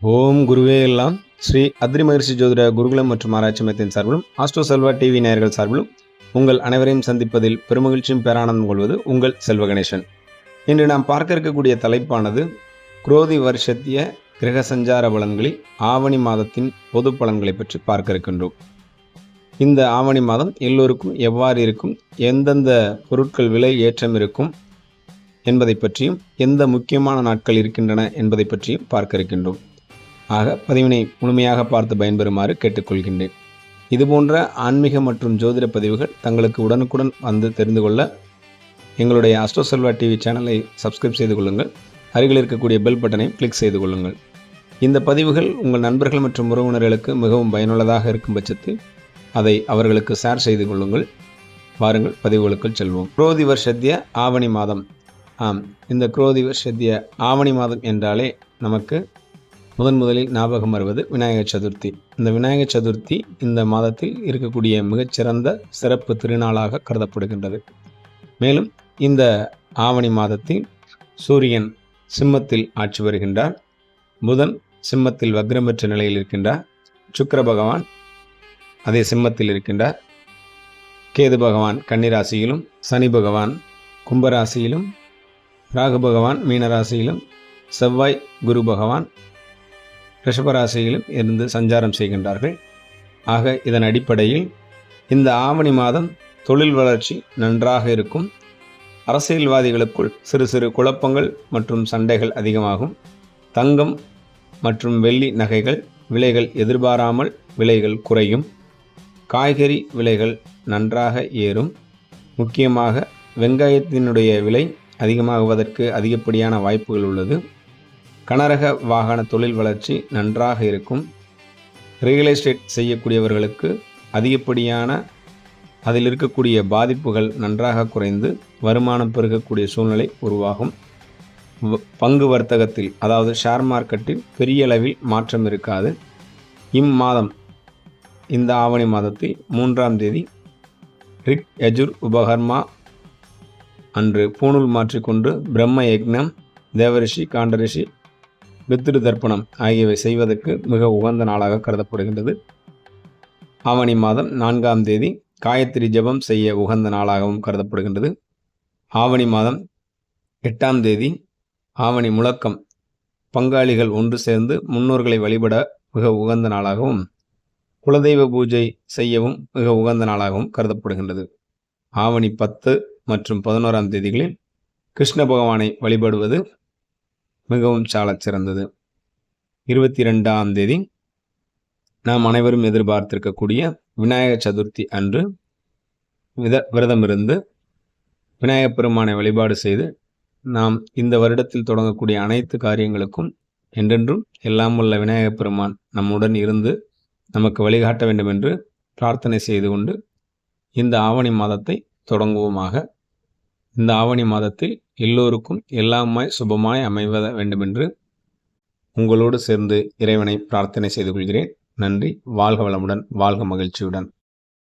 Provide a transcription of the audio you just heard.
ஓம் குருவே எல்லாம். ஸ்ரீ அத்ரி மகரிஷி ஜோதிட குருகுலம் மற்றும் ஆராய்ச்சி மையத்தின் சார்பிலும் ஆஸ்ட்ரோ செல்வா டிவி நேயர்கள் சார்பிலும் உங்கள் அனைவரையும் சந்திப்பதில் பெருமகிழ்ச்சியும் பேரானந்தம் கொள்வது உங்கள் செல்வ கணேசன். இன்று நாம் பார்க்க இருக்கக்கூடிய தலைப்பானது குரோதி வருஷத்திய கிரக சஞ்சார பலன்களில் ஆவணி மாதத்தின் பொது பலன்களை பற்றி பார்க்க இருக்கின்றோம். இந்த ஆவணி மாதம் எல்லோருக்கும் எவ்வாறு இருக்கும், எந்தெந்த பொருட்கள் விலை ஏற்றம் இருக்கும் என்பதை பற்றியும், எந்த முக்கியமான நாட்கள் இருக்கின்றன என்பதை பற்றியும் பார்க்க இருக்கின்றோம். ஆக பதிவினை முழுமையாக பார்த்து பயன்பெறுமாறு கேட்டுக்கொள்கின்றேன். இதுபோன்ற ஆன்மீக மற்றும் ஜோதிட பதிவுகள் தங்களுக்கு உடனுக்குடன் வந்து தெரிந்து கொள்ள எங்களுடைய ஆஸ்ட்ரோ செல்வா டிவி சேனலை சப்ஸ்கிரைப் செய்து கொள்ளுங்கள். அருகில் இருக்கக்கூடிய பெல் பட்டனை கிளிக் செய்து கொள்ளுங்கள். இந்த பதிவுகள் உங்கள் நண்பர்கள் மற்றும் உறவினர்களுக்கு மிகவும் பயனுள்ளதாக இருக்கும் பட்சத்தில் அதை அவர்களுக்கு ஷேர் செய்து கொள்ளுங்கள். வாருங்கள் பதிவுகளுக்குள் செல்வோம். குரோதி வருஷத்திய ஆவணி மாதம். இந்த குரோதி வருஷத்திய ஆவணி மாதம் என்றாலே நமக்கு முதலில் ஞாபகம் வருவது விநாயகர் சதுர்த்தி. இந்த விநாயகர் சதுர்த்தி இந்த மாதத்தில் இருக்கக்கூடிய மிகச்சிறந்த சிறப்பு திருநாளாக கருதப்படுகின்றது. மேலும் இந்த ஆவணி மாதத்தில் சூரியன் சிம்மத்தில் ஆட்சி வருகின்றார். புதன் சிம்மத்தில் வக்ரம் பெற்ற நிலையில் இருக்கின்றார். சுக்கிர பகவான் அதே சிம்மத்தில் இருக்கின்றார். கேது பகவான் கன்னிராசியிலும், சனி பகவான் கும்பராசியிலும், ராகு பகவான் மீனராசியிலும், செவ்வாய் குரு பகவான் ரிஷபராசியிலும் இருந்து சஞ்சாரம் செய்கின்றார்கள். ஆக இதன் அடிப்படையில் இந்த ஆவணி மாதம் தொழில் வளர்ச்சி நன்றாக இருக்கும். அரசியல்வாதிகளுக்குள் சிறு சிறு குழப்பங்கள் மற்றும் சண்டைகள் அதிகமாகும். தங்கம் மற்றும் வெள்ளி நகைகள் விலைகள் எதிர்பாராமல் விலைகள் குறையும். காய்கறி விலைகள் நன்றாக ஏறும். முக்கியமாக வெங்காயத்தினுடைய விலை அதிகமாகுவதற்கு அதிகப்படியான வாய்ப்புகள் உள்ளது. கனரக வாகன தொழில் வளர்ச்சி நன்றாக இருக்கும். ரியல் எஸ்டேட் செய்யக்கூடியவர்களுக்கு அதிகப்படியான அதில் இருக்கக்கூடிய பாதிப்புகள் நன்றாக குறைந்து வருமானம் பெருகக்கூடிய சூழ்நிலை உருவாகும். பங்கு வர்த்தகத்தில் அதாவது ஷேர் மார்க்கெட்டில் பெரிய அளவில் மாற்றம் இருக்காது. இம்மாதம் இந்த ஆவணி மாதத்தில் 3ஆம் தேதி ரிக் யஜுர் உபகர்மா அன்று பூணூல் மாற்றிக்கொண்டு பிரம்ம யக்னம், தேவரிஷி, காண்டரிஷி, பித்ரு தர்ப்பணம் ஆகியவை செய்வதற்கு மிக உகந்த நாளாக கருதப்படுகின்றது. ஆவணி மாதம் 4ஆம் தேதி காயத்ரி ஜபம் செய்ய உகந்த நாளாகவும் கருதப்படுகின்றது. ஆவணி மாதம் 8ஆம் தேதி ஆவணி முழக்கம், பங்காளிகள் ஒன்று சேர்ந்து முன்னோர்களை வழிபட மிக உகந்த நாளாகவும், குலதெய்வ பூஜை செய்யவும் மிக உகந்த நாளாகவும் கருதப்படுகின்றது. ஆவணி 10 மற்றும் 11ஆம் தேதிகளில் கிருஷ்ண பகவானை வழிபடுவது மிகவும் சாலச் சிறந்தது. 22ஆம் தேதி நாம் அனைவரும் எதிர்பார்த்திருக்கக்கூடிய விநாயகர் சதுர்த்தி அன்று விரதமிருந்து விநாயகப் பெருமானை வழிபாடு செய்து நாம் இந்த வருடத்தில் தொடங்கக்கூடிய அனைத்து காரியங்களுக்கும் என்றென்றும் எல்லாம் உள்ள விநாயகப் பெருமான் நம்முடன் இருந்து நமக்கு வழிகாட்ட வேண்டும் என்று பிரார்த்தனை செய்து கொண்டு இந்த ஆவணி மாதத்தை தொடங்குவோமாக. இந்த ஆவணி மாதத்தில் எல்லோருக்கும் எல்லாமாய் சுபமாய் அமைவத வேண்டுமென்று உங்களோடு சேர்ந்து இறைவனை பிரார்த்தனை செய்து கொள்கிறேன். நன்றி. வாழ்க வளமுடன், வாழ்க மகிழ்ச்சியுடன்.